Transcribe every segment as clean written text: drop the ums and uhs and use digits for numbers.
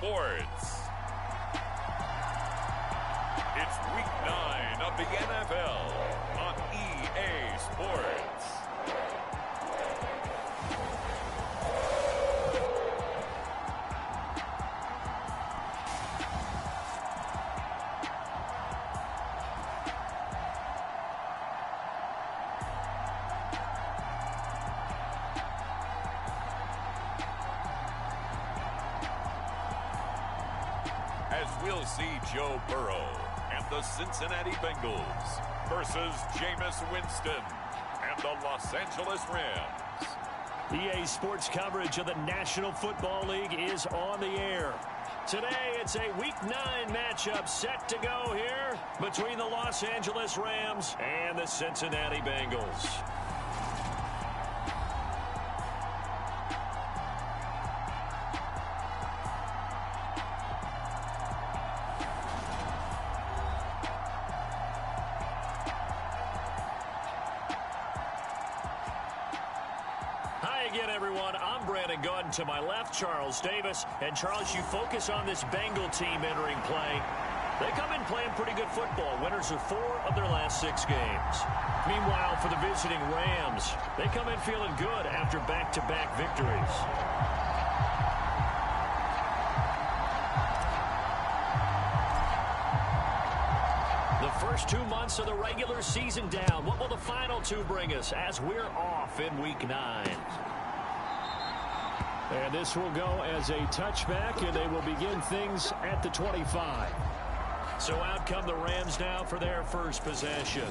Sports. It's Week 9 of the NFL on EA Sports. As we'll see Joe Burrow and the Cincinnati Bengals versus Jameis Winston and the Los Angeles Rams. EA Sports coverage of the National Football League is on the air. Today, it's a Week 9 matchup set to go here between the Los Angeles Rams and the Cincinnati Bengals. Again, everyone, I'm Brandon Gunn. To my left, Charles Davis. And, Charles, you focus on this Bengal team entering play. They come in playing pretty good football. Winners of 4 of their last 6 games. Meanwhile, for the visiting Rams, they come in feeling good after back-to-back victories. The first 2 months of the regular season down. What will the final 2 bring us as we're off in Week 9? And this will go as a touchback, and they will begin things at the 25. So out come the Rams now for their first possession.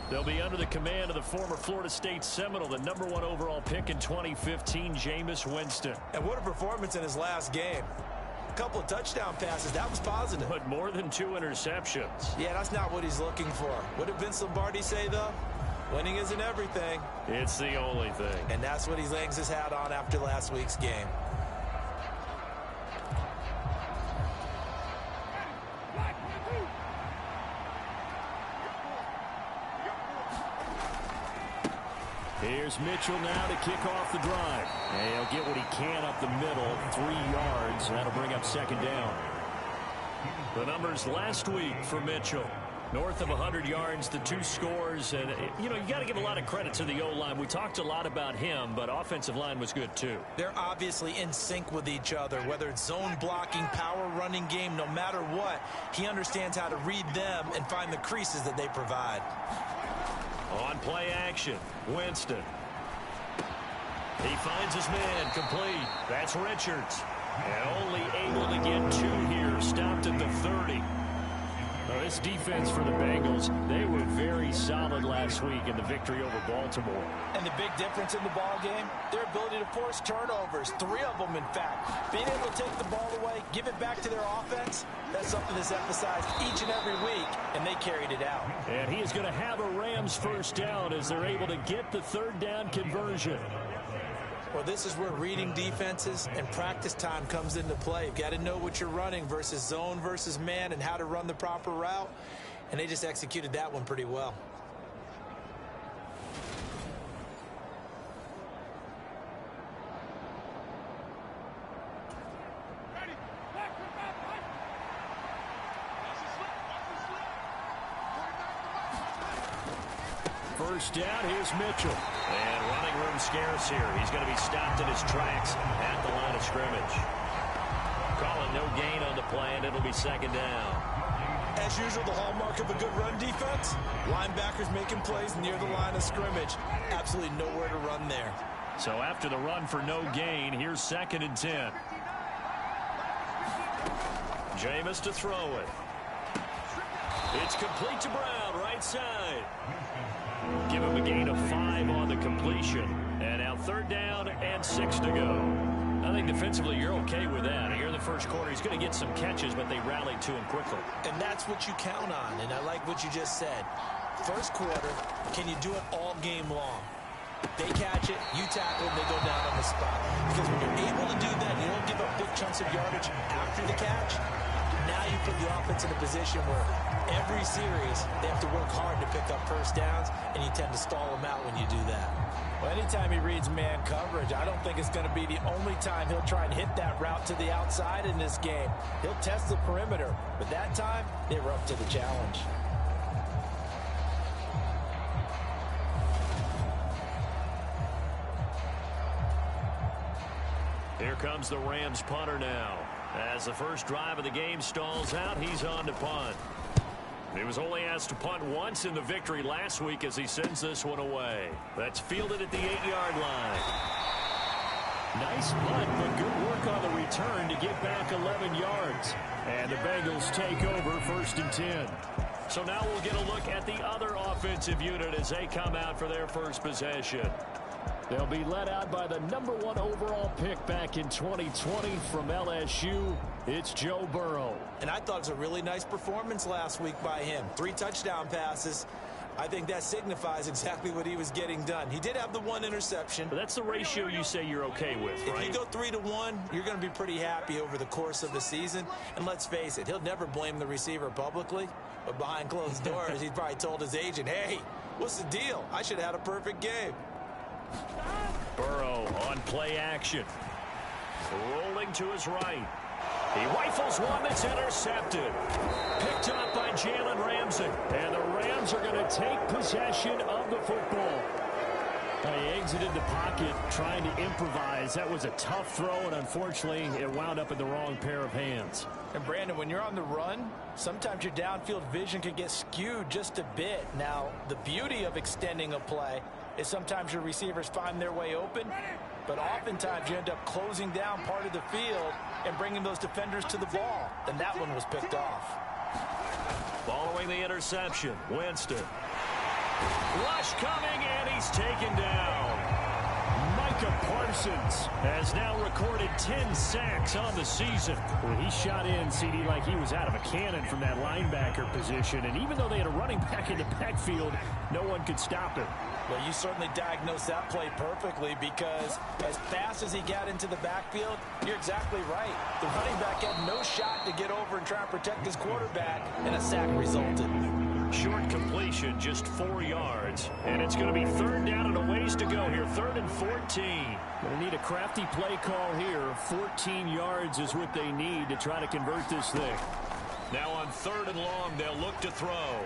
They'll be under the command of the former Florida State Seminole, the #1 overall pick in 2015, Jameis Winston. And what a performance in his last game. A couple of touchdown passes, that was positive. But more than 2 interceptions. Yeah, that's not what he's looking for. What did Vince Lombardi say, though? Winning isn't everything. It's the only thing. And that's what he hangs his hat on after last week's game. Here's Mitchell now to kick off the drive. And he'll get what he can up the middle, 3 yards. That'll bring up second down. The numbers last week for Mitchell. North of 100 yards, the 2 scores. And, you got to give a lot of credit to the O-line. We talked a lot about him, but offensive line was good, too. They're obviously in sync with each other, whether it's zone blocking, power running game, no matter what. He understands how to read them and find the creases that they provide. On play action, Winston. He finds his man, complete. That's Richards. And only able to get 2 here, stopped at the 30. Now, this defense for the Bengals, they were very solid last week in the victory over Baltimore. And the big difference in the ball game, their ability to force turnovers, 3 of them, in fact. Being able to take the ball away, give it back to their offense, that's something that's emphasized each and every week, and they carried it out. And he is going to have a Rams first down as they're able to get the 3rd down conversion. Well, this is where reading defenses and practice time comes into play. You've got to know what you're running versus zone versus man and how to run the proper route. And they just executed that one pretty well. First down, here's Mitchell. And running room scarce here. He's going to be stopped in his tracks at the line of scrimmage. Calling no gain on the play, and it'll be second down. As usual, the hallmark of a good run defense, linebackers making plays near the line of scrimmage. Absolutely nowhere to run there. So after the run for no gain, here's 2nd and 10. Jameis to throw it. It's complete to Brown, right side. Give him a gain of 5 on the completion. And now 3rd down and 6 to go. I think defensively you're okay with that. Here in the first quarter, he's going to get some catches, but they rallied to him quickly. And that's what you count on, and I like what you just said. First quarter, can you do it all game long? They catch it, you tackle, they go down on the spot. Because when you're able to do that, you don't give up big chunks of yardage after the catch, now you put the offense in a position where every series they have to work hard to pick up first downs, and you tend to stall them out when you do that. Well, anytime he reads man coverage, I don't think it's going to be the only time he'll try and hit that route to the outside in this game. He'll test the perimeter, but that time they were up to the challenge. Here comes the Rams punter now. As the first drive of the game stalls out, he's on to punt. He was only asked to punt once in the victory last week as he sends this one away. That's fielded at the 8-yard line. Nice punt, but good work on the return to get back 11 yards. And the Bengals take over 1st and 10. So now we'll get a look at the other offensive unit as they come out for their first possession. They'll be led out by the #1 overall pick back in 2020 from LSU. It's Joe Burrow. And I thought it was a really nice performance last week by him. 3 touchdown passes. I think that signifies exactly what he was getting done. He did have the 1 interception. But that's the ratio you say you're okay with, right? If you go 3-1, you're going to be pretty happy over the course of the season. And let's face it, he'll never blame the receiver publicly. But behind closed doors, he probably told his agent, hey, what's the deal? I should have had a perfect game. Burrow on play action. Rolling to his right. He rifles one that's intercepted. Picked up by Jalen Ramsey. And the Rams are going to take possession of the football. He exited the pocket trying to improvise. That was a tough throw, and unfortunately, it wound up in the wrong pair of hands. And Brandon, when you're on the run, sometimes your downfield vision can get skewed just a bit. Now, the beauty of extending a play is sometimes your receivers find their way open, but oftentimes you end up closing down part of the field and bringing those defenders to the ball. And that one was picked off. Following the interception, Winston. Rush coming, and he's taken down. Micah Parsons has now recorded 10 sacks on the season. Well, he shot in, CD, like he was out of a cannon from that linebacker position. And even though they had a running back in the backfield, no one could stop him. Well, you certainly diagnosed that play perfectly, because as fast as he got into the backfield, you're exactly right. The running back had no shot to get over and try and protect his quarterback, and a sack resulted. Short completion, just 4 yards. And it's going to be 3rd down and a ways to go here. 3rd and 14. They'll need a crafty play call here. 14 yards is what they need to try to convert this thing. Now on 3rd and long, they'll look to throw.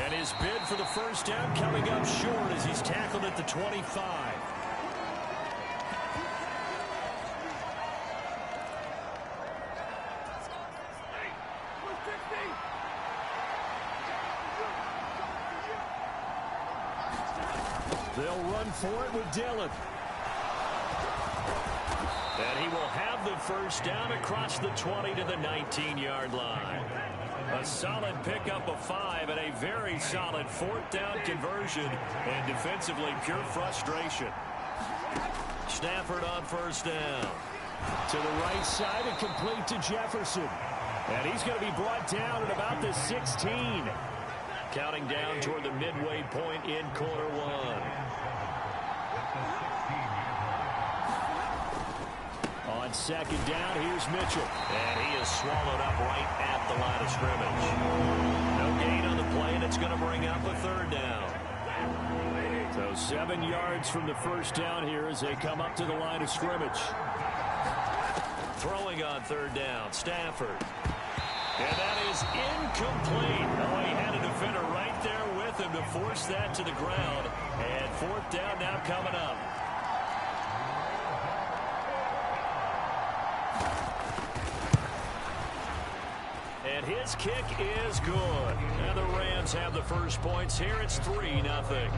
And his bid for the first down coming up short as he's tackled at the 25. They'll run for it with Dillon. And he will have the first down across the 20 to the 19-yard line. A solid pickup of 5 and a very solid 4th down conversion, and defensively pure frustration. Stafford on first down. To the right side and complete to Jefferson. And he's going to be brought down at about the 16. Counting down toward the midway point in quarter 1. On 2nd down, here's Mitchell. And he is swallowed up right at the line of scrimmage. No gain on the play, and it's going to bring up a 3rd down. So 7 yards from the first down here as they come up to the line of scrimmage. Throwing on 3rd down, Stafford. And that is incomplete. Oh, he had a defender right there with him to force that to the ground. And 4th down now coming up. And his kick is good. And the Rams have the first points here. It's 3-0.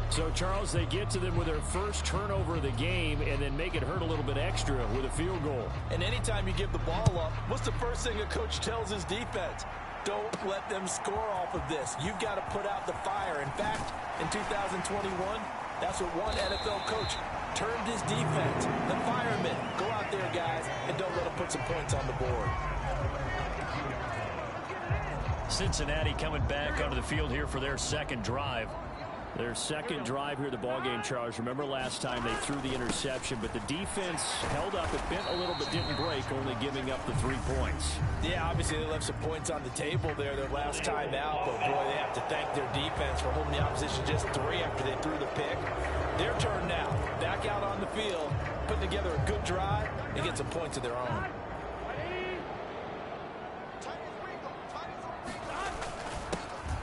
So, Charles, they get to them with their first turnover of the game and then make it hurt a little bit extra with a field goal. And anytime you give the ball up, what's the first thing a coach tells his defense? Don't let them score off of this. You've got to put out the fire. In fact, in 2021, that's what one NFL coach termed his defense. The firemen. Go out there, guys, and don't let them put some points on the board. Cincinnati coming back onto the field here for their second drive. Their second drive here, the ballgame, Charles. Remember last time they threw the interception, but the defense held up. It bent a little but didn't break, only giving up the 3 points. Yeah, obviously they left some points on the table there their last time out, but boy, they have to thank their defense for holding the opposition just 3 after they threw the pick. Their turn now. Back out on the field, putting together a good drive and get some points of their own.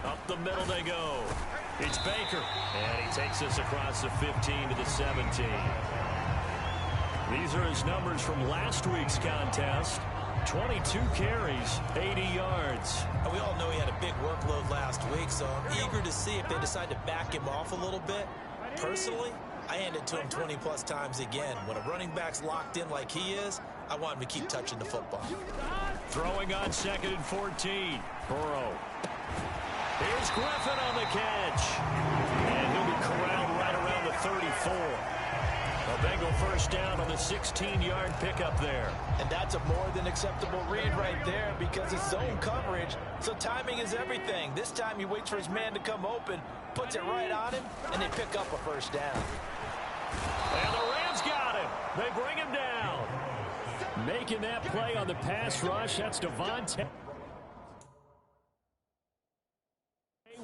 Up the middle they go. It's Baker, and he takes us across the 15 to the 17. These are his numbers from last week's contest. 22 carries, 80 yards. We all know he had a big workload last week, so I'm eager to see if they decide to back him off a little bit. Personally, I hand it to him 20-plus times again. When a running back's locked in like he is, I want him to keep touching the football. Throwing on 2nd and 14. Burrow. Here's Griffin on the catch. And he'll be corralled right around the 34. A Bengal first down on the 16-yard pickup there. And that's a more than acceptable read right there because it's zone coverage, so timing is everything. This time he waits for his man to come open, puts it right on him, and they pick up a first down. And the Rams got him. They bring him down. Making that play on the pass rush, that's Devontae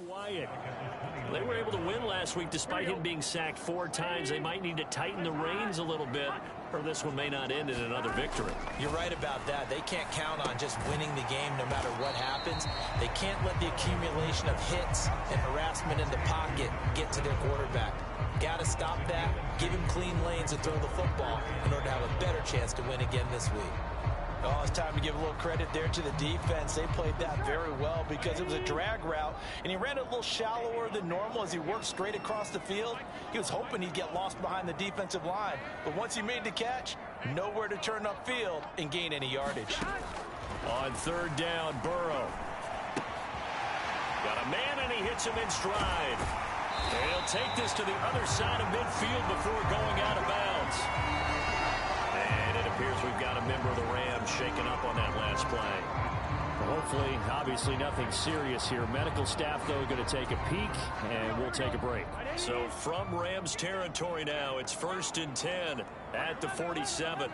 Wyatt. They were able to win last week despite him being sacked 4 times. They might need to tighten the reins a little bit, or this one may not end in another victory. You're right about that. They can't count on just winning the game no matter what happens. They can't let the accumulation of hits and harassment in the pocket get to their quarterback. Got to stop that, give him clean lanes and throw the football in order to have a better chance to win again this week. Oh, it's time to give a little credit there to the defense. They played that very well because it was a drag route, and he ran it a little shallower than normal as he worked straight across the field. He was hoping he'd get lost behind the defensive line, but once he made the catch, nowhere to turn upfield and gain any yardage. On 3rd down, Burrow. Got a man, and he hits him in stride. And he'll take this to the other side of midfield before going out of bounds. And it appears we've got a member of the Rams shaken up on that last play. Hopefully, obviously nothing serious here. Medical staff, though, going to take a peek, and we'll take a break. So from Rams territory now, it's 1st and 10 at the 47.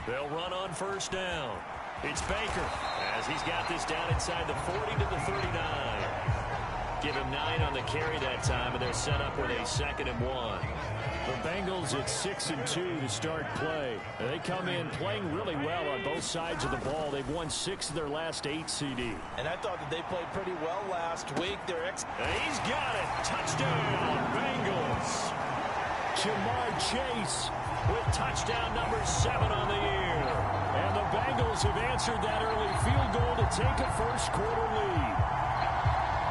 They'll run on 1st down. It's Baker as he's got this down inside the 40 to the 39. Give him 9 on the carry that time, and they're set up with a 2nd and 1. The Bengals at 6 and 2 to start play. They come in playing really well on both sides of the ball. They've won 6 of their last 8 CD. And I thought that they played pretty well last week. And he's got it. Touchdown, Bengals. Jamar Chase with touchdown number 7 on the year. And the Bengals have answered that early field goal to take a first-quarter lead.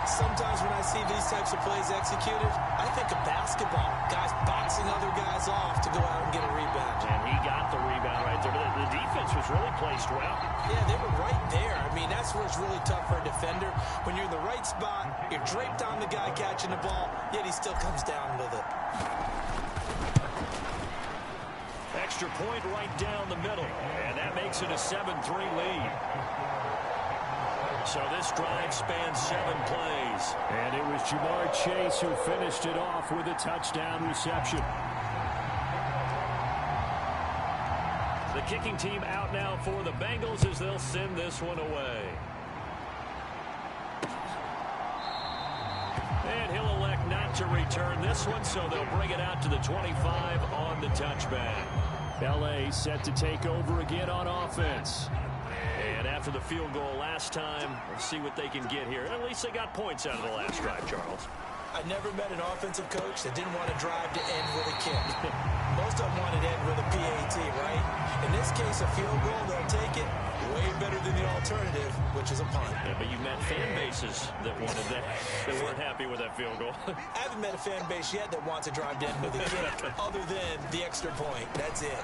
Sometimes when I see these types of plays executed, I think of basketball. Guys boxing other guys off to go out and get a rebound. And he got the rebound right there. The defense was really placed well. Yeah, they were right there. I mean, that's where it's really tough for a defender. When you're in the right spot, you're draped on the guy catching the ball, yet he still comes down with it. Extra point right down the middle. And that makes it a 7-3 lead. So this drive spans 7 plays. And it was Jamar Chase who finished it off with a touchdown reception. The kicking team out now for the Bengals as they'll send this one away. And he'll elect not to return this one, so they'll bring it out to the 25 on the touchback. L.A. set to take over again on offense. And after the field goal last time, let's see what they can get here. At least they got points out of the last drive, Charles. I never met an offensive coach that didn't want to drive to end with a kick. Most of them wanted to end with a PAT, right? In this case, a field goal, they'll take it. Way better than the alternative, which is a punt. Yeah, but you've met fan bases that wanted that, that weren't happy with that field goal. I haven't met a fan base yet that wants to drive to end with a kick, other than the extra point. That's it.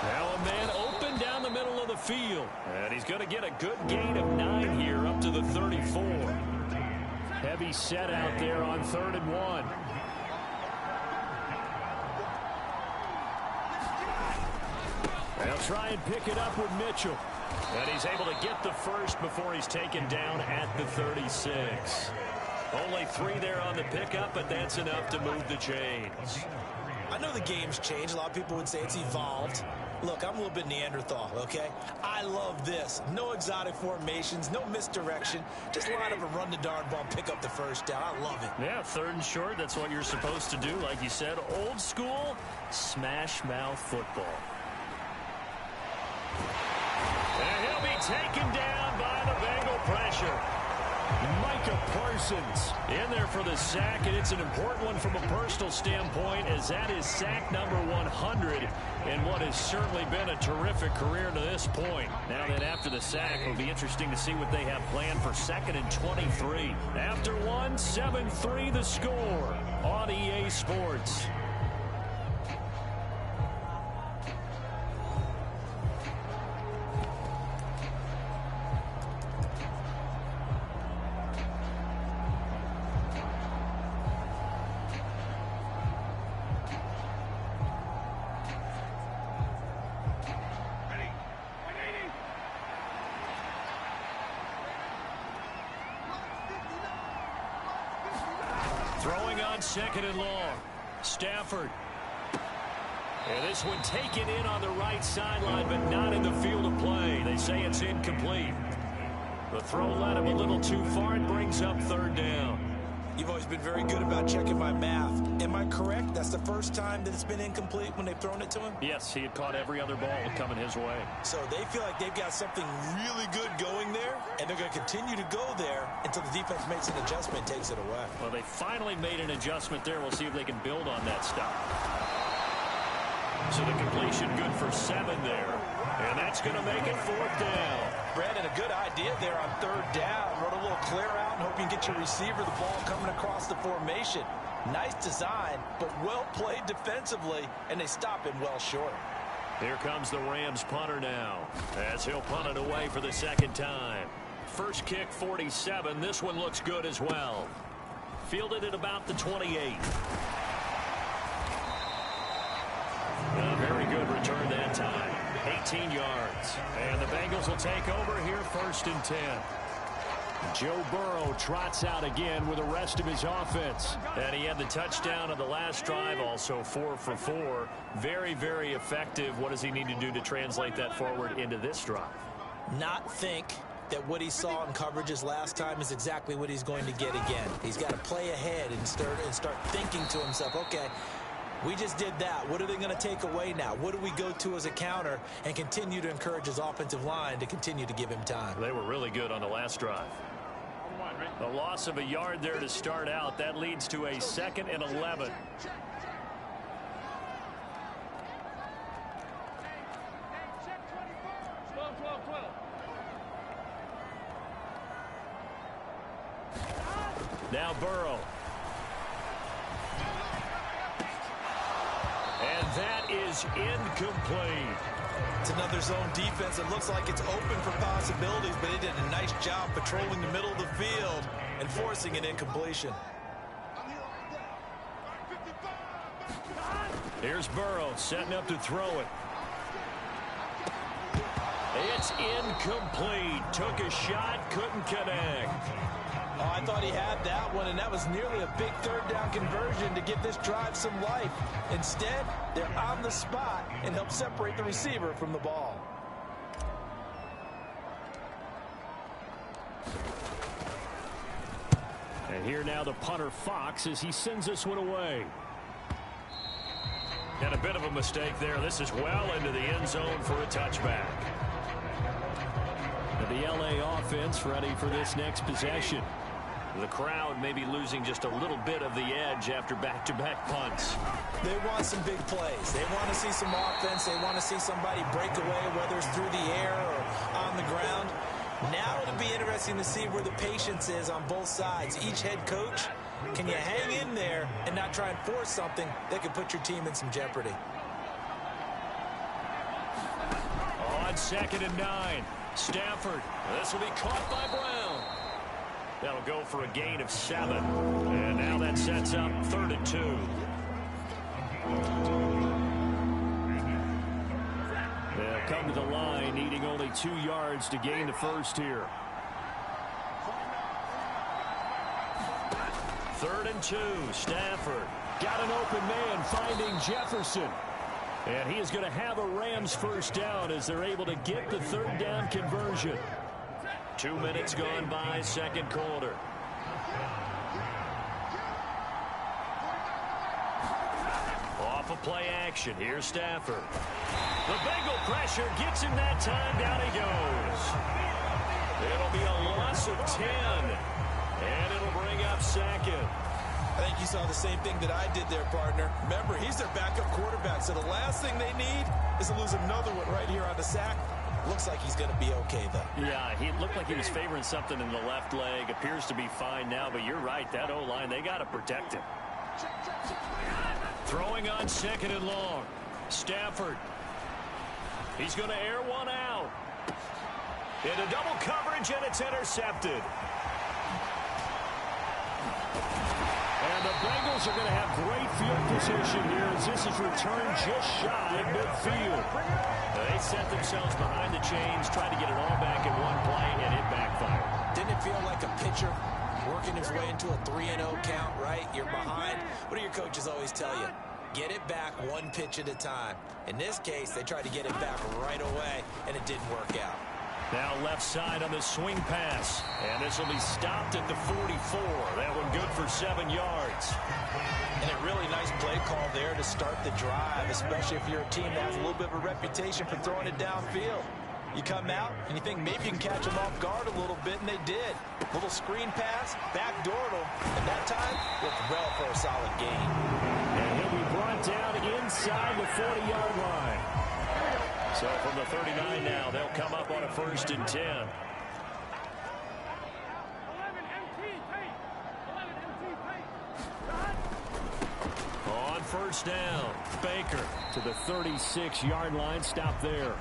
Now a man open down the middle of the field. And he's going to get a good gain of 9 here up to the 34. Heavy set out there on 3rd and 1. They'll try and pick it up with Mitchell. And he's able to get the first before he's taken down at the 36. Only 3 there on the pickup, but that's enough to move the chains. I know the game's changed. A lot of people would say it's evolved. Look, I'm a little bit Neanderthal, okay? I love this. No exotic formations, no misdirection. Just line up and run the darn ball, pick up the first down. I love it. Yeah, 3rd and short, that's what you're supposed to do. Like you said, old school, smash mouth football. And he'll be taken down by the Bengal pressure. Micah Parsons in there for the sack, and it's an important one from a personal standpoint, as that is sack number 100 in what has certainly been a terrific career to this point. Now then, after the sack, it'll be interesting to see what they have planned for 2nd and 23. After 1, 7-3 the score on EA Sports. Throwing on 2nd and long. Stafford. And this one taken in on the right sideline, but not in the field of play. They say it's incomplete. The throw led him a little too far. It brings up 3rd down. You've always been very good about checking my math. Am I correct? That's the first time that it's been incomplete when they've thrown it to him? Yes, he had caught every other ball coming his way. So they feel like they've got something really good going there, and they're going to continue to go there until the defense makes an adjustment and takes it away. Well, they finally made an adjustment there. We'll see if they can build on that stop. So the completion good for 7 there. And that's going to make it 4th down. Brandon, a good idea there on 3rd down. Run a little clear out and hope you can get your receiver the ball coming across the formation. Nice design, but well played defensively, and they stop him well short. Here comes the Rams punter now, as he'll punt it away for the 2nd time. First kick, 47. This one looks good as well. Fielded at about the 28. A very good return that time. 18 yards. And the Bengals will take over here 1st and 10. Joe Burrow trots out again with the rest of his offense. And he had the touchdown on the last drive, also 4 for 4. Very, very effective. What does he need to do to translate that forward into this drive? Not think that what he saw in coverages last time is exactly what he's going to get again. He's got to play ahead and start thinking to himself, okay, we just did that. What are they going to take away now? What do we go to as a counter, and continue to encourage his offensive line to continue to give him time? They were really good on the last drive. The loss of a yard there to start out. That leads to a 2nd and 11. Now Burrow. And that is incomplete. It's another zone defense. It looks like it's open for possibilities, but they did a nice job patrolling the middle of the field and forcing an incompletion. Here's Burrow setting up to throw it. It's incomplete. Took a shot, couldn't connect. Oh, I thought he had that one, and that was nearly a big 3rd down conversion to give this drive some life. Instead, they're on the spot and help separate the receiver from the ball. And here now the punter Fox as he sends this one away. And a bit of a mistake there. This is well into the end zone for a touchback. And the LA offense ready for this next possession. The crowd may be losing just a little bit of the edge after back-to-back punts. They want some big plays. They want to see some offense. They want to see somebody break away, whether it's through the air or on the ground. Now it'll be interesting to see where the patience is on both sides. Each head coach, can you hang in there and not try and force something that could put your team in some jeopardy? On 2nd and 9, Stafford. This will be caught by Brown. That'll go for a gain of 7. And now that sets up 3rd and 2. Yeah, come to the line, needing only 2 yards to gain the first here. 3rd and 2. Stafford got an open man, finding Jefferson. And he is going to have a Rams first down as they're able to get the 3rd down conversion. 2 minutes gone by, second quarter. Off of play action. Here's Stafford. The Bengal pressure gets him that time. Down he goes. It'll be a loss of 10. And it'll bring up second. I think you saw the same thing that I did there, partner. Remember, he's their backup quarterback, so the last thing they need is to lose another one right here on the sack. Looks like he's going to be okay, though. Yeah, he looked like he was favoring something in the left leg. Appears to be fine now, but you're right. That O-line, they got to protect him. Throwing on 2nd and long. Stafford. He's going to air one out. Into double coverage, and it's intercepted. And the Bengals are going to have great field position here as this is returned just shy of midfield. They set themselves behind the chains, tried to get it all back in one play, and it backfired. Didn't it feel like a pitcher working his way into a 3-0 count, right? You're behind. What do your coaches always tell you? Get it back one pitch at a time. In this case, they tried to get it back right away, and it didn't work out. Now left side on the swing pass. And this will be stopped at the 44. That one good for 7 yards. And a really nice play call there to start the drive, especially if you're a team that has a little bit of a reputation for throwing it downfield. You come out and you think maybe you can catch them off guard a little bit, and they did. Little screen pass, backdoored them, and that time looked well for a solid gain. And he'll be brought down inside the 40-yard line. So from the 39 now, they'll come up on a 1st and 10. On 1st down, Baker to the 36-yard line. Stop there.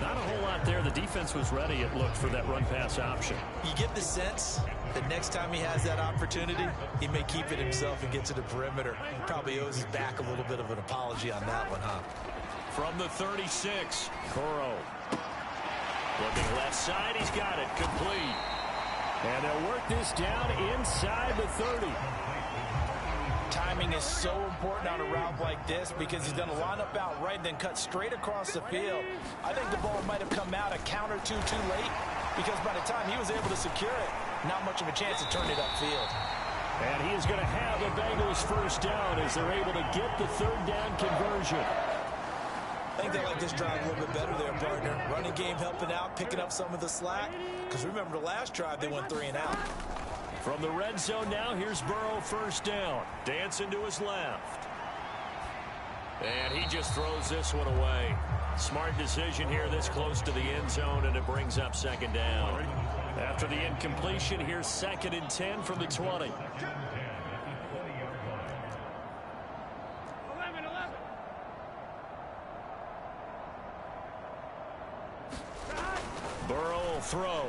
Not a whole lot there. The defense was ready, it looked, for that run-pass option. You get the sense that next time he has that opportunity, he may keep it himself and get to the perimeter. He probably owes his back a little bit of an apology on that one, huh? From the 36, Burrow. Looking left side, he's got it, complete. And they'll work this down inside the 30. Timing is so important on a route like this because he's going to line up out right and then cut straight across the field. I think the ball might have come out a count or two too late because by the time he was able to secure it, not much of a chance to turn it upfield. And he is going to have the Bengals first down as they're able to get the 3rd down conversion. I think they like this drive a little bit better there, partner. Running game helping out, picking up some of the slack. Because remember the last drive, they went 3 and out. From the red zone now, here's Burrow, 1st down. Dancing to his left. And he just throws this one away. Smart decision here this close to the end zone, and it brings up 2nd down. After the incompletion, here's 2nd and 10 from the 20. Burrow will throw.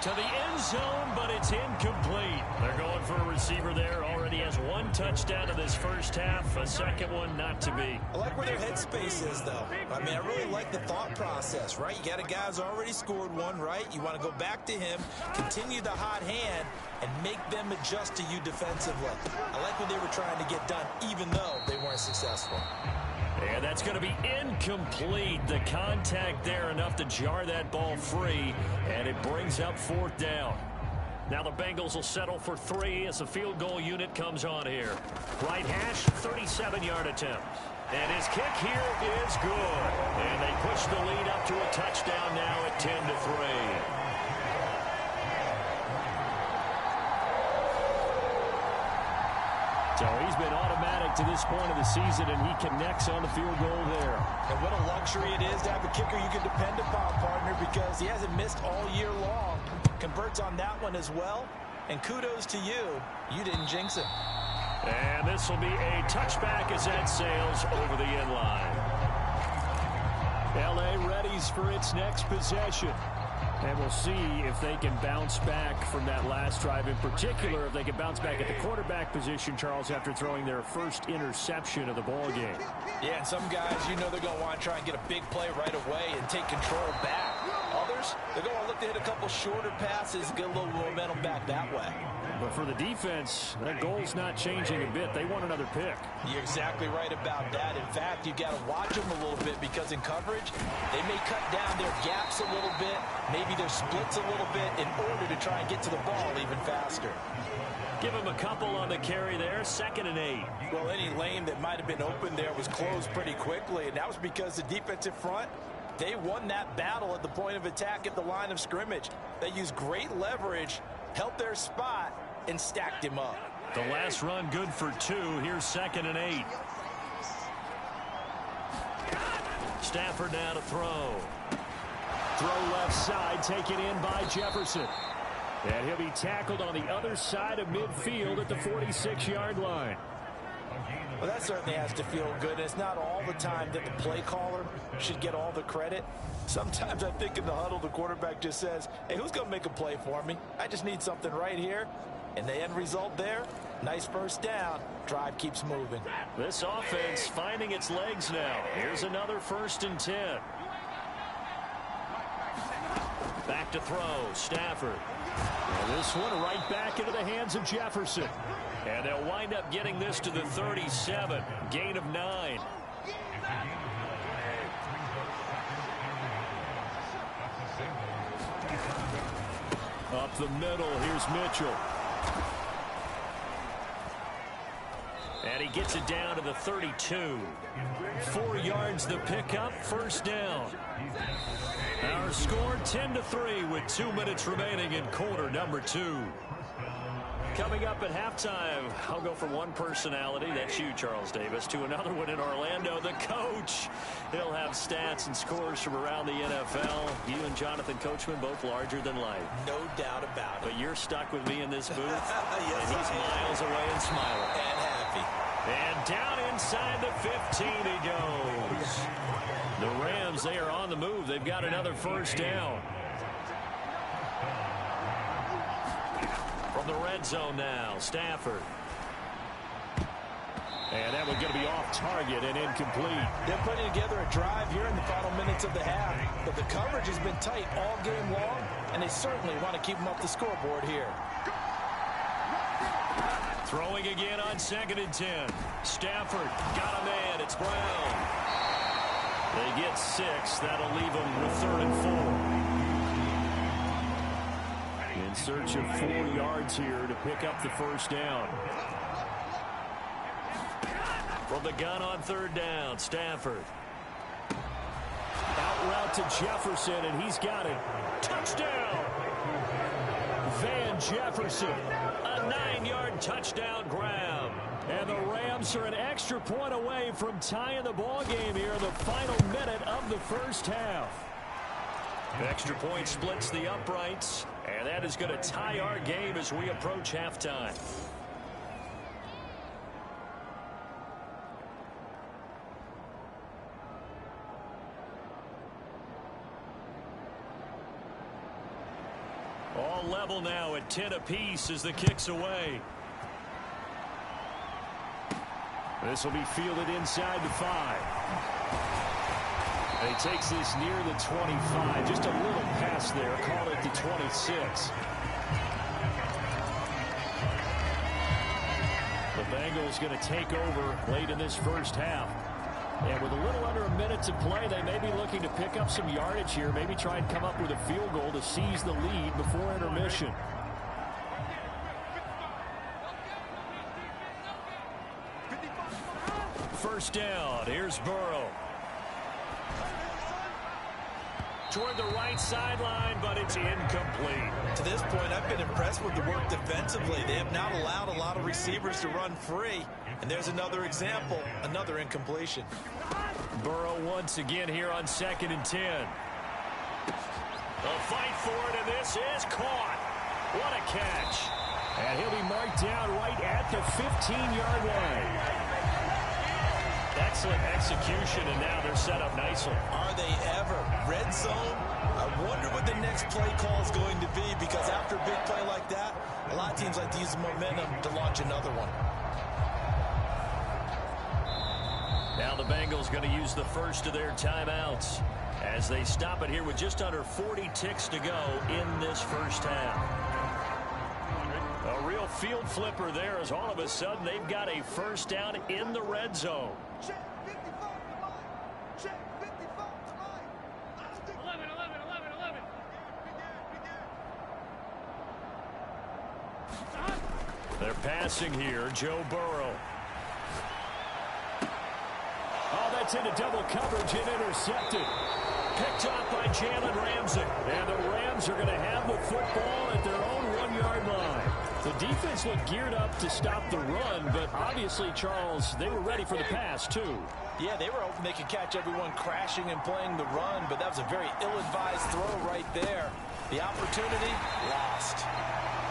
To the end zone, but it's incomplete. They're going for a receiver there. Already has 1 touchdown in this first half. A second one not to be. I like where their headspace is, though. I mean, I really like the thought process, right? You got a guy who's already scored one, right? You want to go back to him, continue the hot hand, and make them adjust to you defensively. I like what they were trying to get done, even though they weren't successful. And that's going to be incomplete. The contact there enough to jar that ball free, and it brings up 4th down. Now the Bengals will settle for 3 as the field goal unit comes on here. Right hash, 37-yard attempt. And his kick here is good. And they push the lead up to a touchdown now at 10-3. So he's been automatic to this point of the season, and he connects on the field goal there. And what a luxury it is to have a kicker you can depend upon, partner, because he hasn't missed all year long. Converts on that one as well. And kudos to you. You didn't jinx him. And this will be a touchback as that sails over the end line. L.A. readies for its next possession. And we'll see if they can bounce back from that last drive, in particular if they can bounce back at the quarterback position, Charles, after throwing their first interception of the ball game. Yeah, and some guys, you know they're going to want to try and get a big play right away and take control back. Others, they're going to look to hit a couple shorter passes, get a little momentum back that way. But for the defense, that goal's not changing a bit. They want another pick. You're exactly right about that. In fact, you've got to watch them a little bit because in coverage, they may cut down their gaps a little bit, maybe their splits a little bit in order to try and get to the ball even faster. Give him a couple on the carry there, 2nd and 8. Well, any lane that might have been open there was closed pretty quickly, and that was because the defensive front, they won that battle at the point of attack at the line of scrimmage. They used great leverage, held their spot, and stacked him up. The last run good for 2. Here's 2nd and 8. Stafford now to throw. Throw left side, taken in by Jefferson. And he'll be tackled on the other side of midfield at the 46-yard line. Well, that certainly has to feel good. It's not all the time that the play caller should get all the credit. Sometimes I think in the huddle, the quarterback just says, hey, who's going to make a play for me? I just need something right here. And the end result there, nice first down. Drive keeps moving. This offense finding its legs now. Here's another 1st and 10. Back to throw, Stafford. And this one right back into the hands of Jefferson. And they'll wind up getting this to the 37. Gain of 9. Up the middle, here's Mitchell. And he gets it down to the 32. 4 yards the pickup, 1st down. Our score 10-3 with 2 minutes remaining in quarter number 2. Coming up at halftime, I'll go from one personality, that's you, Charles Davis, to another one in Orlando, the coach. He'll have stats and scores from around the NFL. You and Jonathan Coachman both larger than life. No doubt about it. But you're stuck with me in this booth, yes, and he's miles away and smiling. And happy. And down inside the 15 he goes. The Rams, they are on the move. They've got another 1st down. From the red zone now, Stafford. And that one's going to be off target and incomplete. They're putting together a drive here in the final minutes of the half. But the coverage has been tight all game long, and they certainly want to keep them up the scoreboard here. Throwing again on 2nd and 10. Stafford got a man. It's Brown. They get 6. That'll leave them with 3rd and 4. In search of 4 yards here to pick up the 1st down. From the gun on 3rd down, Stafford. Out route to Jefferson, and he's got it. Touchdown! Van Jefferson, a 9-yard touchdown grab. And the Rams are an extra point away from tying the ball game here in the final minute of the 1st half. Extra point splits the uprights, and that is going to tie our game as we approach halftime. All level now at 10 apiece as the kick's away. This will be fielded inside the 5. And he takes this near the 25. Just a little pass there. Call it the 26. The Bengals going to take over late in this 1st half. And with a little under a minute to play, they may be looking to pick up some yardage here. Maybe try and come up with a field goal to seize the lead before intermission. First down. Here's Burrow. Toward the right sideline, but it's incomplete. To this point, I've been impressed with the work defensively. They have not allowed a lot of receivers to run free. And there's another example, another incompletion. Burrow once again here on 2nd and 10. A fight for it, and this is caught. What a catch. And he'll be marked down right at the 15-yard line. Excellent execution, and now they're set up nicely. Are they ever? Red zone? I wonder what the next play call is going to be, because after a big play like that, a lot of teams like to use the momentum to launch another one. Now the Bengals going to use the first of their timeouts as they stop it here with just under 40 ticks to go in this first half. A real field flipper there, as all of a sudden they've got a first down in the red zone. Check 55 to mine. Check 55 to mine. 11. They're passing here. Joe Burrow. Oh, that's into double coverage and intercepted. Picked off by Jalen Ramsey. And the Rams are going to have the football at their own 1-yard line. The defense looked geared up to stop the run, but obviously, Charles, they were ready for the pass, too. Yeah, they were hoping they could catch everyone crashing and playing the run, but that was a very ill-advised throw right there. The opportunity, lost.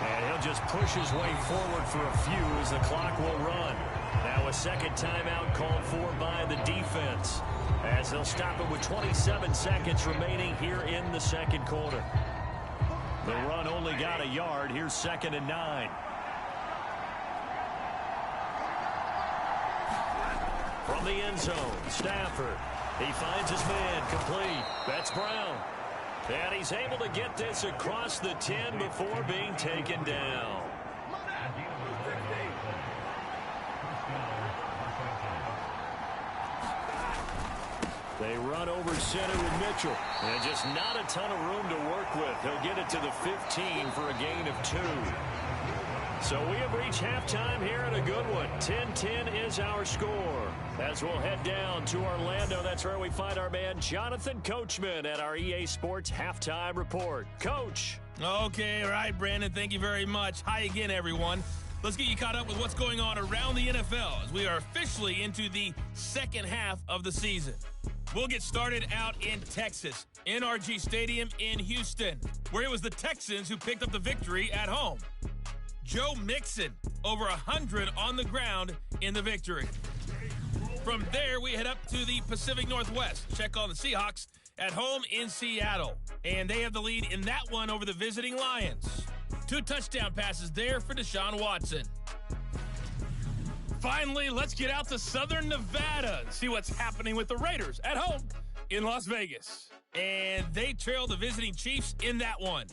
And he'll just push his way forward for a few as the clock will run. Now a second timeout called for by the defense, as they'll stop it with 27 seconds remaining here in the second quarter. The run only got a yard. Here's 2nd and 9. From the end zone, Stafford. He finds his man, complete. That's Brown. And he's able to get this across the 10 before being taken down. They run over center with Mitchell. And just not a ton of room to work with. He'll get it to the 15 for a gain of 2. So we have reached halftime here in a good one. 10-10 is our score. As we'll head down to Orlando, that's where we find our man Jonathan Coachman at our EA Sports Halftime Report. Coach. Okay, all right, Brandon, thank you very much. Hi again, everyone. Let's get you caught up with what's going on around the NFL as we are officially into the second half of the season. We'll get started out in Texas, NRG Stadium in Houston, where it was the Texans who picked up the victory at home. Joe Mixon, over 100 on the ground in the victory. From there, we head up to the Pacific Northwest. Check on the Seahawks at home in Seattle. And they have the lead in that one over the visiting Lions. 2 touchdown passes there for Deshaun Watson. Finally, let's get out to Southern Nevada and see what's happening with the Raiders at home in Las Vegas. And they trail the visiting Chiefs in that one.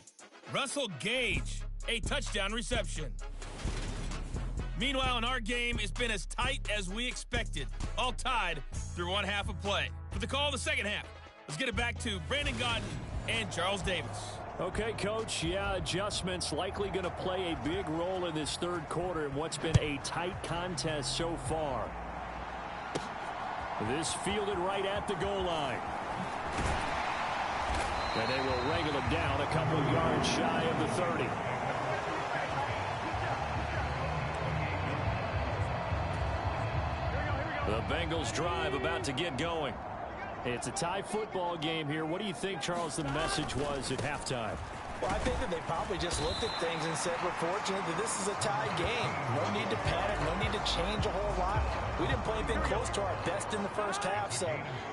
Russell Gage, a touchdown reception. Meanwhile, in our game, it's been as tight as we expected, all tied through one half of play. For the call of the second half, let's get it back to Brandon Gaudin and Charles Davis. Okay, Coach, yeah, adjustments likely going to play a big role in this third quarter in what's been a tight contest so far. This fielded right at the goal line. And they will wrangle him down a couple of yards shy of the 30. The Bengals drive about to get going. It's a tie football game here. What do you think, Charles, the message was at halftime? Well, I think that they probably just looked at things and said, we're fortunate that this is a tie game. No need to panic, no need to change a whole lot. We didn't play anything close to our best in the first half, so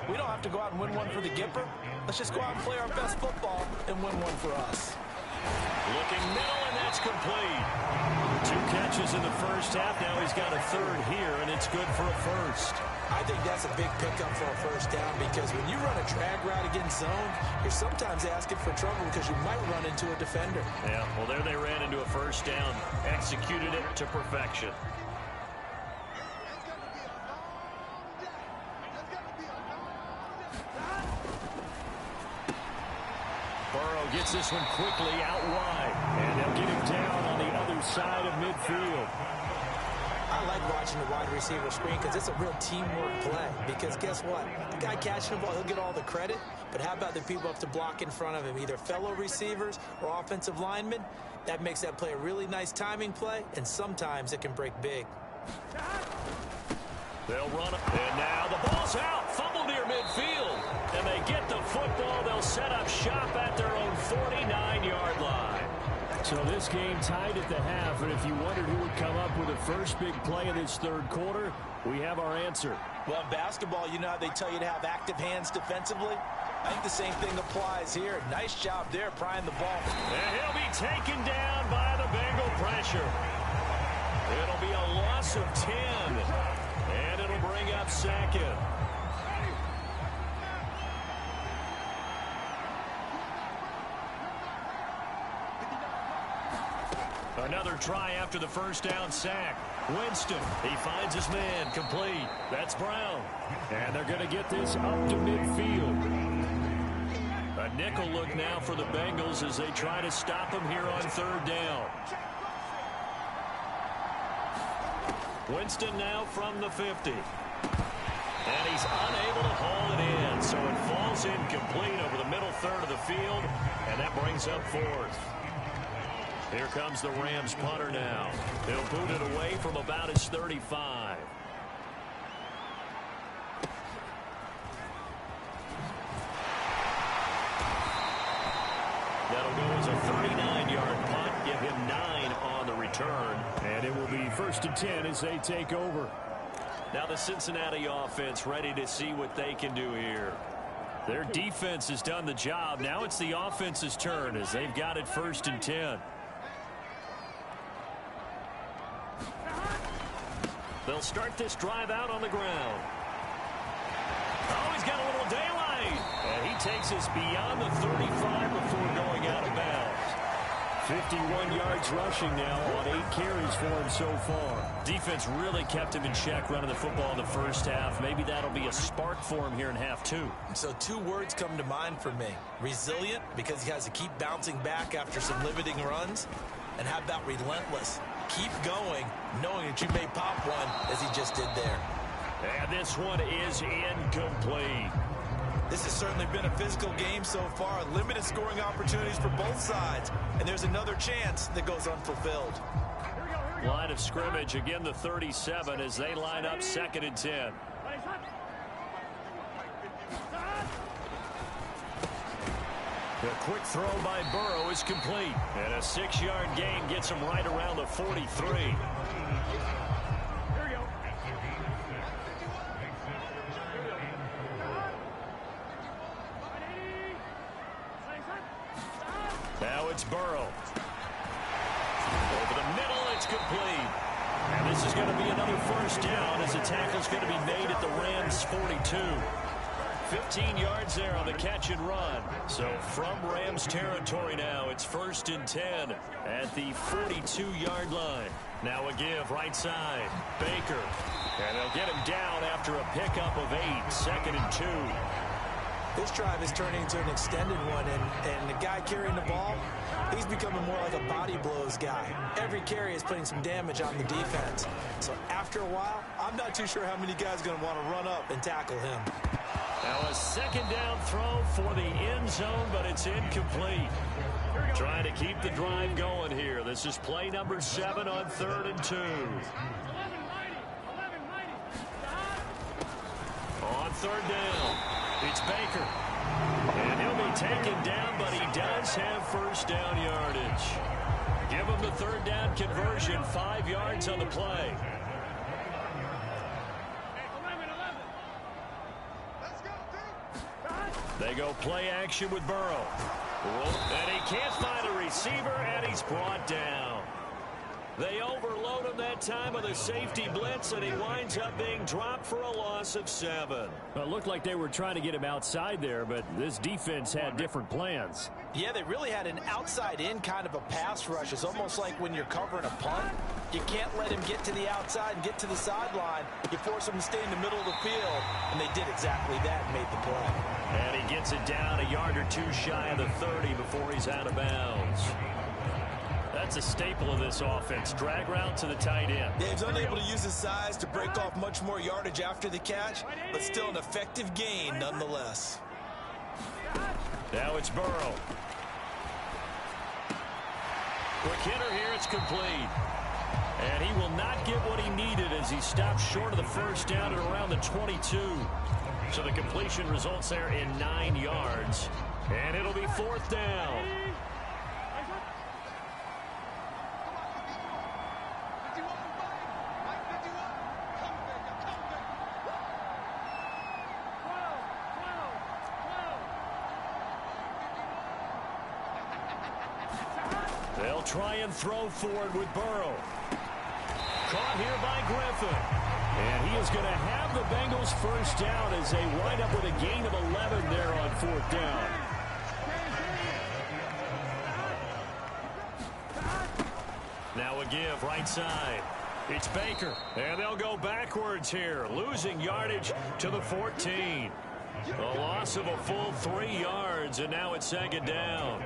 we don't have to go out and win one for the Gipper. Let's just go out and play our best football and win one for us. Looking middle, and that's complete. 2 catches in the first half. Now he's got a third here, and it's good for a first. I think that's a big pickup for a first down, because when you run a drag route against zone, you're sometimes asking for trouble because you might run into a defender. Yeah, well, there they ran into a first down. Executed it to perfection. Burrow gets this one quickly out wide, and they'll get him down on the other side of midfield. I like watching the wide receiver screen because it's a real teamwork play. Because guess what? The guy catching the ball, he'll get all the credit. But how about the people up to block in front of him, either fellow receivers or offensive linemen? That makes that play a really nice timing play, and sometimes it can break big. They'll run, and now the ball's out. Fumble near midfield. And they get the football. They'll set up shop at their own 49-yard line. So this game tied at the half, and if you wondered who would come up with the first big play of this third quarter, we have our answer. Well, in basketball, you know how they tell you to have active hands defensively? I think the same thing applies here. Nice job there prying the ball. And he'll be taken down by the Bengal pressure. It'll be a loss of 10. And it'll bring up second. Another try after the first down sack. Winston, he finds his man, complete. That's Brown. And they're going to get this up to midfield. A nickel look now for the Bengals as they try to stop him here on third down. Winston now from the 50. And he's unable to haul it in, so it falls incomplete over the middle third of the field, and that brings up fourth. Here comes the Rams punter now. He'll boot it away from about his 35. That'll go as a 39-yard punt. Give him 9 on the return. And it will be 1st and 10 as they take over. Now the Cincinnati offense ready to see what they can do here. Their defense has done the job. Now it's the offense's turn as they've got it 1st and 10. They'll start this drive out on the ground. Oh, he's got a little daylight. And he takes us beyond the 35 before going out of bounds. 51 yards rushing now on 8 carries for him so far. Defense really kept him in check running the football in the first half. Maybe that'll be a spark for him here in half 2. So 2 words come to mind for me. Resilient, because he has to keep bouncing back after some limiting runs. And how about relentless? Keep going, knowing that you may pop one, as he just did there. And this one is incomplete. This has certainly been a physical game so far. Limited scoring opportunities for both sides. And there's another chance that goes unfulfilled. Line of scrimmage, again the 37 as they line up 2nd and 10. The quick throw by Burrow is complete. And a 6-yard gain gets him right around the 43. Now it's Burrow. Over the middle, it's complete. And this is going to be another 1st down as the tackle's going to be made at the Rams' 42. 15 yards there on the catch and run. So from Rams territory now, it's 1st and 10 at the 42-yard line. Now a give right side. Baker. And they'll get him down after a pickup of 8. 2nd and 2. This drive is turning into an extended one, and the guy carrying the ball, he's becoming more like a body blows guy. Every carry is putting some damage on the defense. So after a while, I'm not too sure how many guys are going to want to run up and tackle him. Now a 2nd down throw for the end zone, but it's incomplete. Trying to keep the drive going here. This is play number 7 on 3rd and 2. On 3rd down, it's Baker. And he'll be taken down, but he does have 1st down yardage. Give him the 3rd down conversion, 5 yards on the play. They go play action with Burrow. And he can't find a receiver, and he's brought down. They overload him that time with a safety blitz, and he winds up being dropped for a loss of 7. Well, it looked like they were trying to get him outside there, but this defense had different plans. Yeah, they really had an outside-in kind of a pass rush. It's almost like when you're covering a punt. You can't let him get to the outside and get to the sideline. You force him to stay in the middle of the field, and they did exactly that and made the play. And he gets it down a yard or 2 shy of the 30 before he's out of bounds. That's a staple of this offense. Drag route to the tight end. Yeah, he's unable to use his size to break off much more yardage after the catch, but still an effective gain nonetheless. Now it's Burrow. Quick hitter here, it's complete. And he will not get what he needed as he stops short of the 1st down at around the 22. So the completion results there in 9 yards. And it'll be 4th down. They'll try and throw forward with Burrow. Caught here by Griffin. And he is going to have the Bengals first down as they wind up with a gain of 11 there on 4th down. Now a give right side. It's Baker. And they'll go backwards here, losing yardage to the 14. A loss of a full 3 yards, and now it's 2nd down.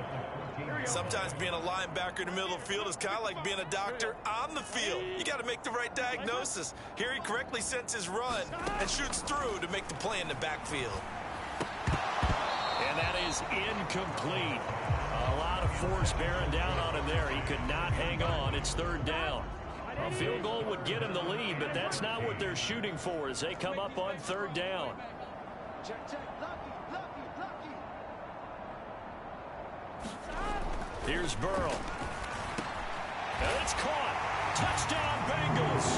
Sometimes being a linebacker in the middle of the field is kind of like being a doctor on the field. You got to make the right diagnosis. Here he correctly sets his run and shoots through to make the play in the backfield. And that is incomplete. A lot of force bearing down on him there. He could not hang on. It's 3rd down. A field goal would get him the lead, but that's not what they're shooting for as they come up on 3rd down. Here's Burrow. And it's caught. Touchdown, Bengals.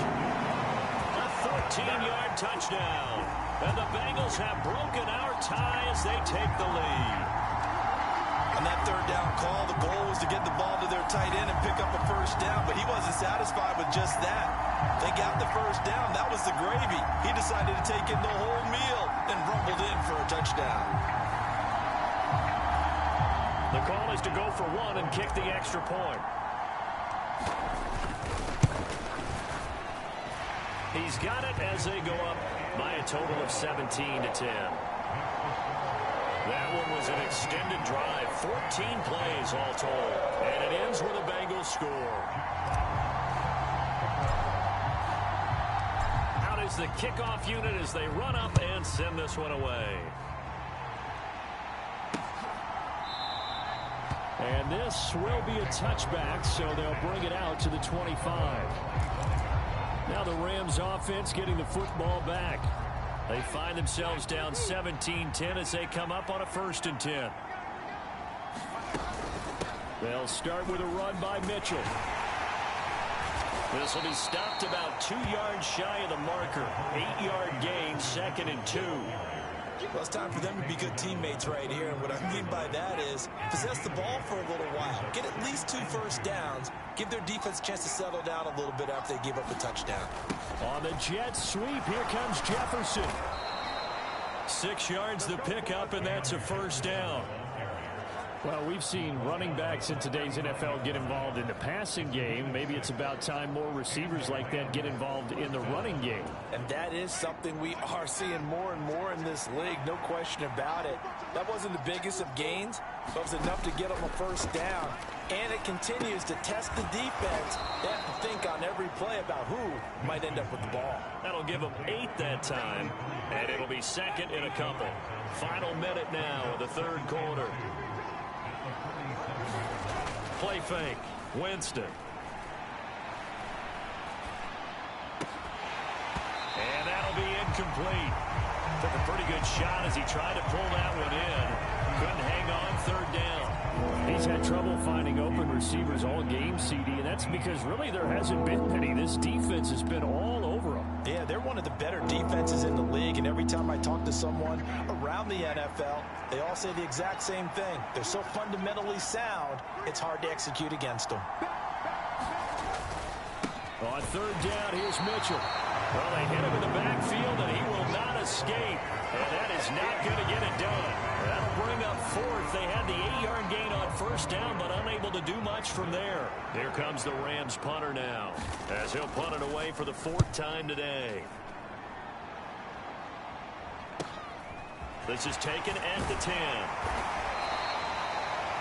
A 13-yard touchdown. And the Bengals have broken our tie as they take the lead. On that 3rd down call, the goal was to get the ball to their tight end and pick up a first down, but he wasn't satisfied with just that. They got the first down. That was the gravy. He decided to take in the whole meal and rumbled in for a touchdown. The call is to go for 1 and kick the extra point. He's got it as they go up by a total of 17-10. That one was an extended drive, 14 plays all told, and it ends with a Bengals score. Out is the kickoff unit as they run up and send this one away. And this will be a touchback, so they'll bring it out to the 25. Now the Rams offense getting the football back. They find themselves down 17-10 as they come up on a 1st and 10. They'll start with a run by Mitchell. This will be stopped about 2 yards shy of the marker. 8-yard gain, 2nd and 2. Well, it's time for them to be good teammates right here. And what I mean by that is possess the ball for a little while. Get at least 2 first downs. Give their defense a chance to settle down a little bit after they give up a touchdown. On the jet sweep, here comes Jefferson. 6 yards the pickup, and that's a first down. Well, we've seen running backs in today's NFL get involved in the passing game. Maybe it's about time more receivers like that get involved in the running game. And that is something we are seeing more and more in this league, no question about it. That wasn't the biggest of gains, but it was enough to get them a first down. And it continues to test the defense. They have to think on every play about who might end up with the ball. That'll give them 8 that time, and it'll be 2nd and a couple. Final minute now of the 3rd quarter. Play fake. Winston. And that'll be incomplete. Took a pretty good shot as he tried to pull that one in. Couldn't hang on 3rd down. He's had trouble finding open receivers all game, CD, and that's because really there hasn't been many. This defense has been all over them. Yeah, they're one of the better defenses in the league, and every time I talk to someone around the NFL, they all say the exact same thing. They're so fundamentally sound, it's hard to execute against them. On 3rd down, here's Mitchell. Well, they hit him in the backfield, and he will not escape. And that is not going to get it done. That'll bring up 4th. They had the 8-yard gain on 1st down, but unable to do much from there. Here comes the Rams punter now, as he'll punt it away for the 4th time today. This is taken at the 10.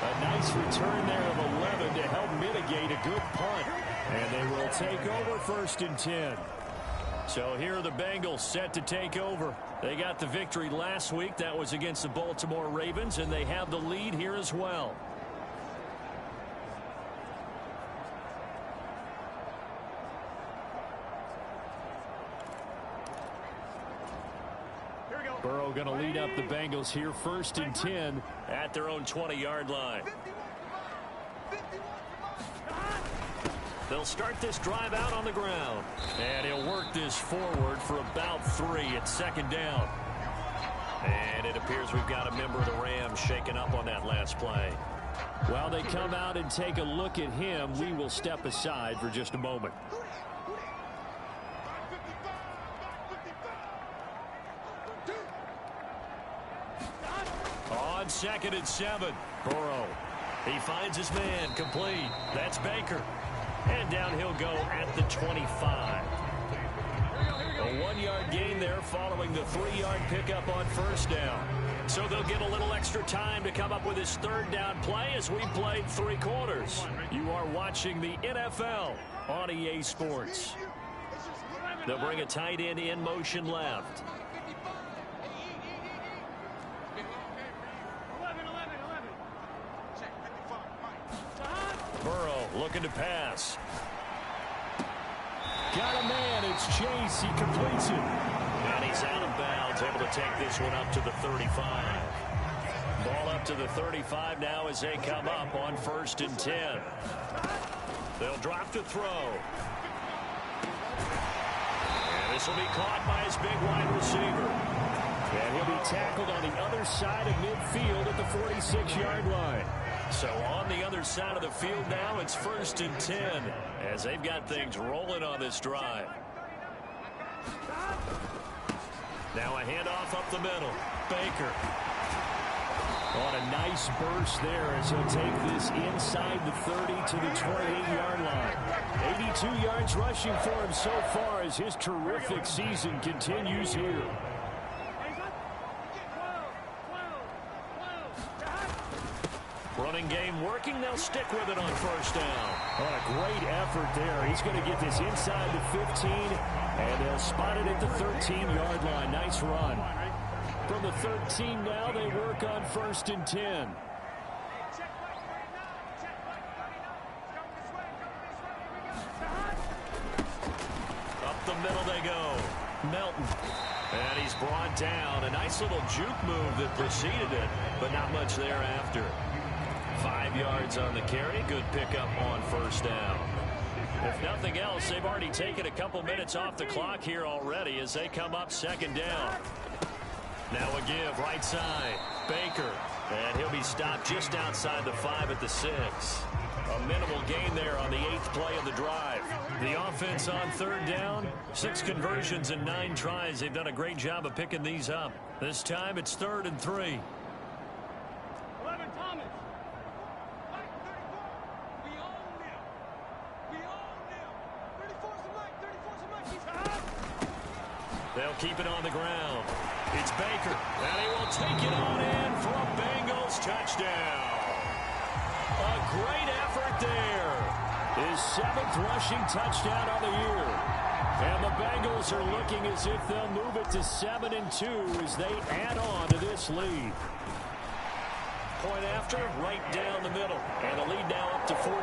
A nice return there of 11 to help mitigate a good punt. And they will take over 1st and 10. So here are the Bengals set to take over. They got the victory last week. That was against the Baltimore Ravens, and they have the lead here as well. Burrow going to lead up the Bengals here 1st and 10 at their own 20-yard line. They'll start this drive out on the ground. And he'll work this forward for about 3 at 2nd down. And it appears we've got a member of the Rams shaken up on that last play. While they come out and take a look at him, we will step aside for just a moment. On 2nd and 7, Burrow. He finds his man, complete. That's Baker. And down he'll go at the 25. A 1-yard gain there following the 3-yard pickup on first down. So they'll get a little extra time to come up with his 3rd down play as we played 3 quarters. You are watching the NFL on EA Sports. They'll bring a tight end in motion left. Burrow looking to pass. Got a man. It's Chase. He completes it. And he's out of bounds, able to take this one up to the 35. Ball up to the 35 now as they come up on 1st and 10. They'll drop to throw. And this will be caught by his big wide receiver. And he'll be tackled on the other side of midfield at the 46-yard line. So on the other side of the field now, it's 1st and 10 as they've got things rolling on this drive. Now a handoff up the middle. Baker. On a nice burst there as he'll take this inside the 30 to the 28-yard line. 82 yards rushing for him so far as his terrific season continues here. Running game working. They'll stick with it on 1st down. On a great effort there. He's going to get this inside the 15, and they'll spot it at the 13-yard line. Nice run. From the 13 now, they work on 1st and 10. Up the middle they go. Melton. And he's brought down. A nice little juke move that preceded it, but not much thereafter. 5 yards on the carry. Good pickup on 1st down. If nothing else, they've already taken a couple minutes off the clock here already as they come up 2nd down. Now a give right side. Baker. And he'll be stopped just outside the 5 at the 6. A minimal gain there on the 8th play of the drive. The offense on 3rd down. 6 conversions and 9 tries. They've done a great job of picking these up. This time it's 3rd and 3. They'll keep it on the ground. It's Baker, and he will take it on in for a Bengals touchdown. A great effort there. His 7th rushing touchdown of the year. And the Bengals are looking as if they'll move it to 7-2 as they add on to this lead. Point after, right down the middle. And the lead now up to 14.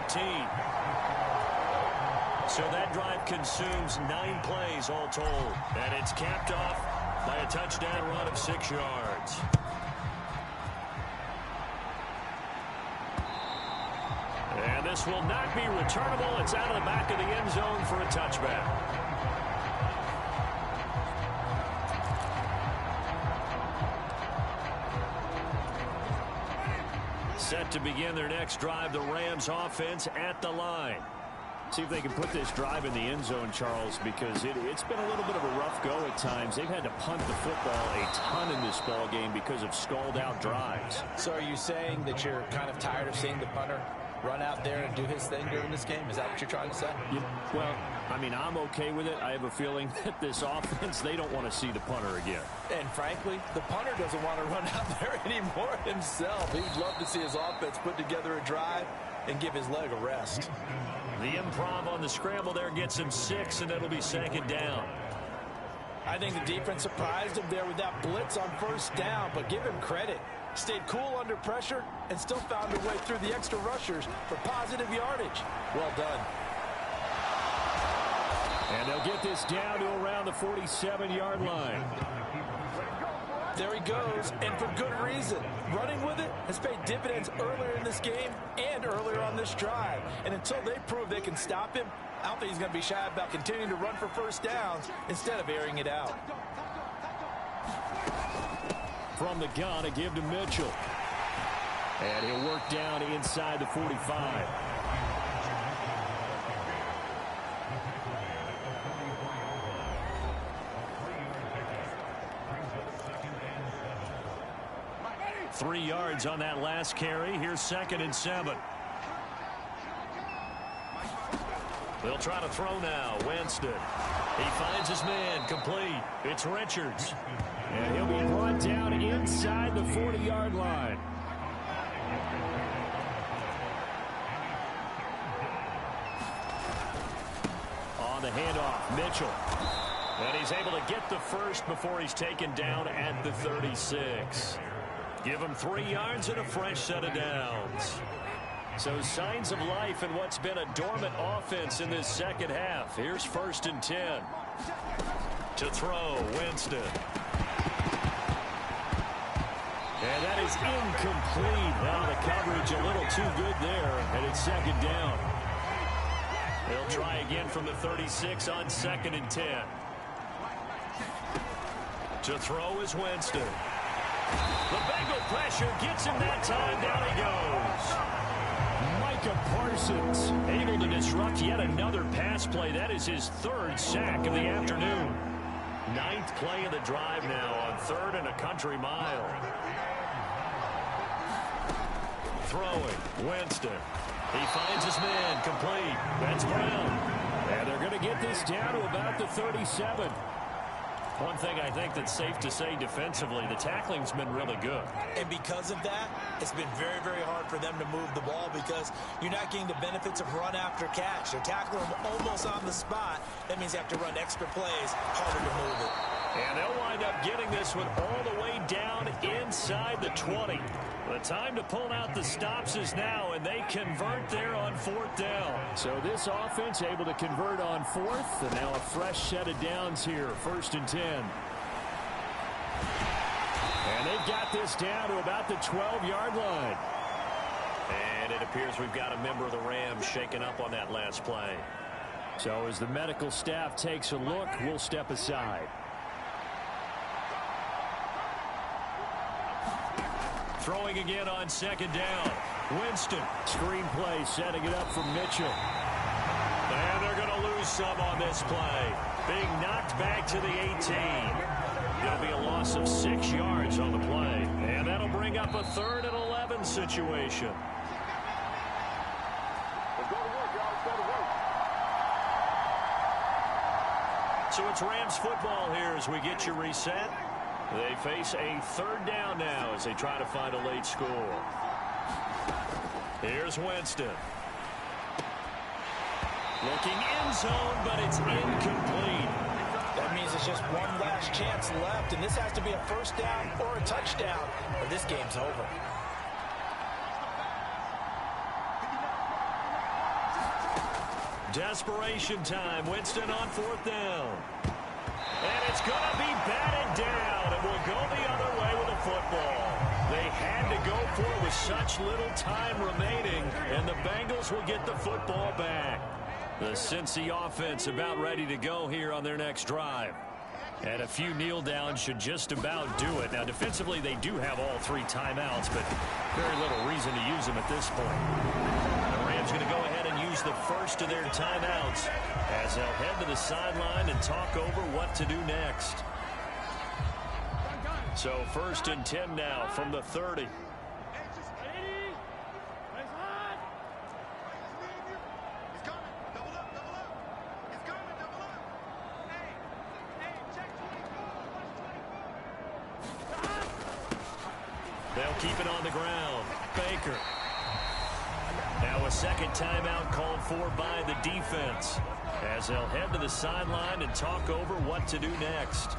So that drive consumes 9 plays all told. And it's capped off by a touchdown run of 6 yards. And this will not be returnable. It's out of the back of the end zone for a touchback. Set to begin their next drive, the Rams offense at the line. See if they can put this drive in the end zone, Charles, because it's been a little bit of a rough go at times. They've had to punt the football a ton in this ball game because of stalled-out drives. So are you saying that you're kind of tired of seeing the punter run out there and do his thing during this game? Is that what you're trying to say? Well, I mean, I'm okay with it. I have a feeling that this offense, they don't want to see the punter again. And frankly, the punter doesn't want to run out there anymore himself. He'd love to see his offense put together a drive and give his leg a rest. The improv on the scramble there gets him 6, and it'll be 2nd down. I think the defense surprised him there with that blitz on 1st down, but give him credit. Stayed cool under pressure and still found a way through the extra rushers for positive yardage. Well done. And they'll get this down to around the 47-yard line. There he goes, and for good reason. Running with it has paid dividends earlier in this game and earlier on this drive. And until they prove they can stop him, I don't think he's going to be shy about continuing to run for 1st downs instead of airing it out. From the gun, a give to Mitchell. And he'll work down inside the 45. Three yards on that last carry. Here's 2nd and 7. They'll try to throw now. Winston. He finds his man. Complete. It's Richards. And he'll be brought down inside the 40-yard line. On the handoff, Mitchell. And he's able to get the first before he's taken down at the 36. Give him 3 yards and a fresh set of downs. So signs of life in what's been a dormant offense in this second half. Here's 1st and 10. To throw, Winston. And that is incomplete. Now the coverage a little too good there, and it's 2nd down. They'll try again from the 36 on 2nd and 10. To throw is Winston. The Bengal pressure gets him that time. Down he goes. Micah Parsons able to disrupt yet another pass play. That is his 3rd sack of the afternoon. 9th play of the drive now on 3rd and a country mile. Throwing, Winston. He finds his man. Complete. That's Brown. And they're going to get this down to about the 37. One thing I think that's safe to say defensively, the tackling's been really good. And because of that, it's been very, very hard for them to move the ball because you're not getting the benefits of run after catch. They're tackling them almost on the spot. That means you have to run extra plays, harder to move it. And they'll wind up getting this one all the way down inside the 20. The time to pull out the stops is now, and they convert there on 4th down. So this offense able to convert on 4th, and now a fresh set of downs here, 1st and 10. And they've got this down to about the 12-yard line. And it appears we've got a member of the Rams shaken up on that last play. So as the medical staff takes a look, we'll step aside. Throwing again on 2nd down. Winston. Screenplay setting it up for Mitchell. And they're going to lose some on this play. Being knocked back to the 18. It'll be a loss of 6 yards on the play. And that'll bring up a 3rd and 11 situation. Let's go to work, y'all. Let's go to work. So it's Rams football here as we get you reset. They face a 3rd down now as they try to find a late score. Here's Winston. Looking end zone, but it's incomplete. That means it's just one last chance left, and this has to be a 1st down or a touchdown, or this game's over. Desperation time. Winston on 4th down. And it's going to be batted down, and will go the other way with the football. They had to go for it with such little time remaining, and the Bengals will get the football back. The Cincy offense about ready to go here on their next drive. And a few kneel downs should just about do it. Now, defensively, they do have all 3 timeouts, but very little reason to use them at this point. The Rams going to go ahead and use the first of their timeouts as they'll head to the sideline and talk over what to do next. So 1st and 10 now from the 30. They'll keep it on the ground. Baker. Now a 2nd timeout called for by the defense as they'll head to the sideline and talk over what to do next.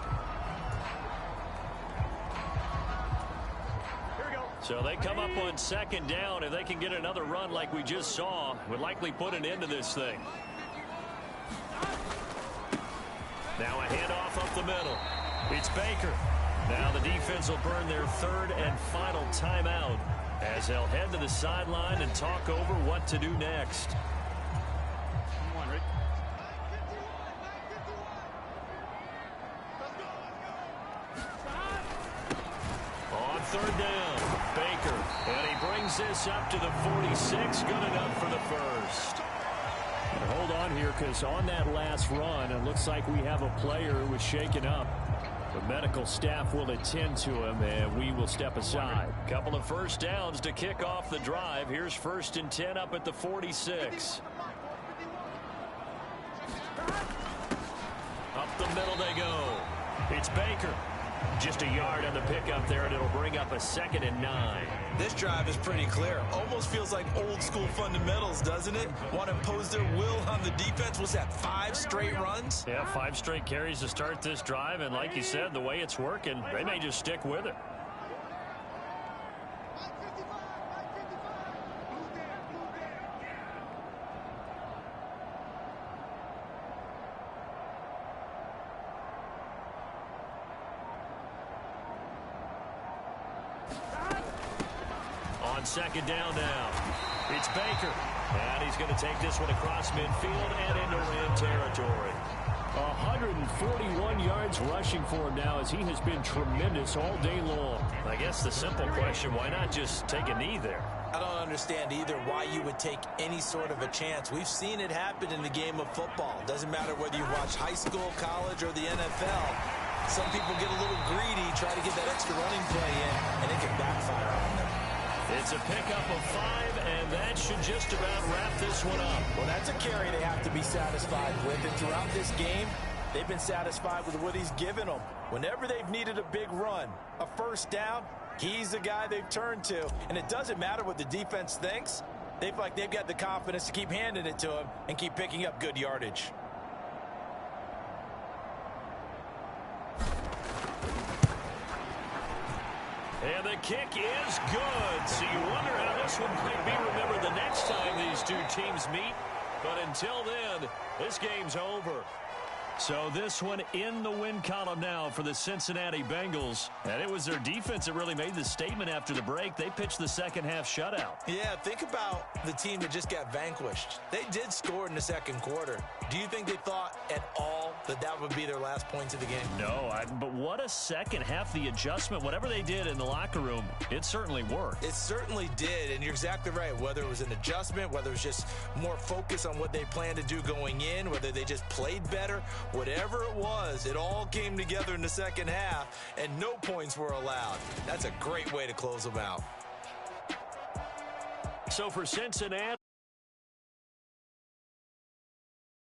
So they come up on 2nd down. If they can get another run like we just saw, would likely put an end to this thing. Now a handoff up the middle. It's Baker. Now the defense will burn their 3rd and final timeout as they'll head to the sideline and talk over what to do next. On 3rd down, Baker, and he brings brings this up to the 46. Good enough for the first. And hold on here, because on that last run, it looks like we have a player who was shaken up. The medical staff will attend to him, and we will step aside. Couple of first downs to kick off the drive. Here's 1st and 10 up at the 46. Up the middle they go. It's Baker. Just a yard on the pickup there, and it'll bring up a 2nd and 9. This drive is pretty clear. Almost feels like old school fundamentals, doesn't it? Want to impose their will on the defense. Was that 5 straight runs? Yeah, 5 straight carries to start this drive, and like you said, the way it's working, they may just stick with it. On 2nd down now, it's Baker. And he's going to take this one across midfield and into Ram territory. 141 yards rushing for him now, as he has been tremendous all day long. I guess the simple question, why not just take a knee there? I don't understand either why you would take any sort of a chance. We've seen it happen in the game of football. Doesn't matter whether you watch high school, college, or the NFL. Some people get a little greedy, try to get that extra running play in, and it can backfire on them. It's a pickup of 5, and that should just about wrap this one up. Well, that's a carry they have to be satisfied with. And throughout this game, they've been satisfied with what he's given them. Whenever they've needed a big run, a first down, he's the guy they've turned to. And it doesn't matter what the defense thinks. They've got the confidence to keep handing it to him and keep picking up good yardage. And the kick is good. So you wonder how this one might be remembered the next time these two teams meet. But until then, this game's over. So this one in the win column now for the Cincinnati Bengals. And it was their defense that really made the statement after the break. They pitched the second half shutout. Yeah, think about the team that just got vanquished. They did score in the second quarter. Do you think they thought at all that that would be their last points of the game? No, but what a second half. The adjustment, whatever they did in the locker room, it certainly worked. It certainly did, and you're exactly right. Whether it was an adjustment, whether it was just more focus on what they planned to do going in, whether they just played better, whatever it was, it all came together in the second half, and no points were allowed. That's a great way to close them out. So for Cincinnati,